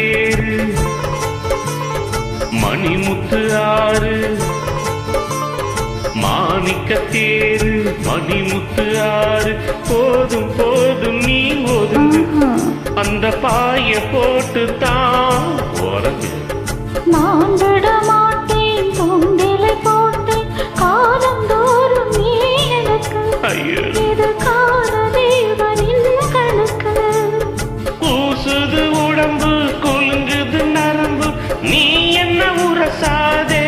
தேரு மணிமுத்து ஆறு மாணிக்க தேரு மணிமுத்து ஆறு போதும் போதும் நீ ஒதுங்கு அந்த பாய போட்டு தான் உறங்கு நான் விட மாட்டேன் தூண்டிலை போட்டு காலந்தோறும் நீ எனக்கு இது கால தேவனின் கணக்கு பூசுது உடம்பு கொலுங்குது நரம்பு நீ என்ன உரசாதே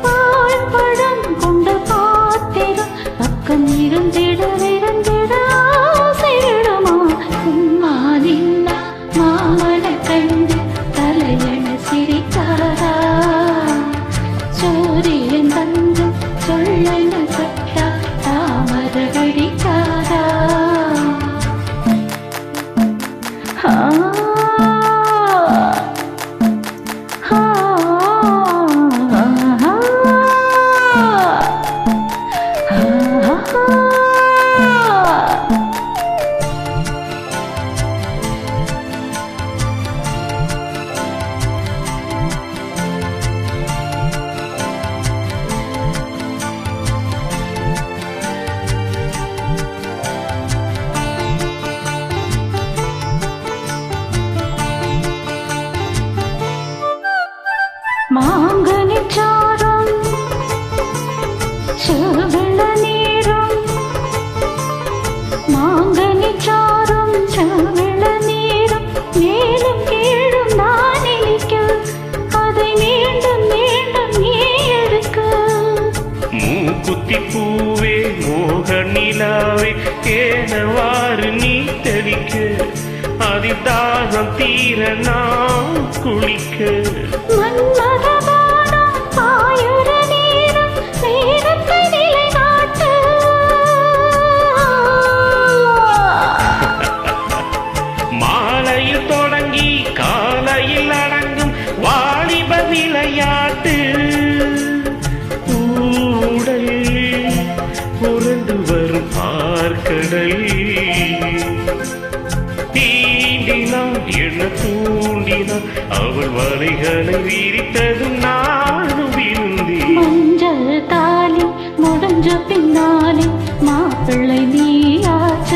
பாழ்படம் கொண்ட பாத்திரம் பக்கம் இருந்திட ஆசையிடுமா சும்மா நின்னா மாமன கண்டு தலையண சிரிக்காரா சூரியன் வந்து சொல்லன கட்டா தாமர வெடிக்காரா மாங்கனிச்சாரம் செவள நீரும் மாங்கனிச்சாரம் செவள நீரும் மேலும் கீழும் நான் இழிக்க அதை மீண்டும் மீண்டும் நீ எடுக்க மூக்குத்தி பூவே மோக நிலாவே தேனவாறு நீ தெளிக்க அதிதாகம் தீர நான் குளிக்க மாலையில் தொடங்கி காலையில் அடங்கும் வாலிப விளையாட்டு ஊடல் புரண்டு வரும் பார்க்கடல் தீண்டினான் என்ன தூண்டினான் அவள் வலைகளை விரித்ததும் நானும் விருந்தேன் மஞ்சள் தாலி முடிஞ்ச பின்னாலே மாப்பிள்ளை நீயாச்ச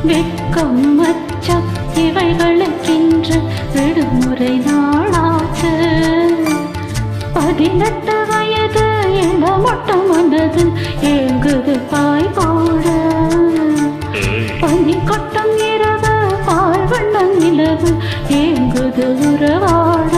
வெட்கம் மச்சம் இவைகளுக்கென்று விடுமுறை நாளாச்சு 18 வயது என மொட்டம் வந்தது ஏங்குது பாய் போட பனி கொட்டம் இரவு பால் வண்ணம் நிலவு ஏங்குது உறவாட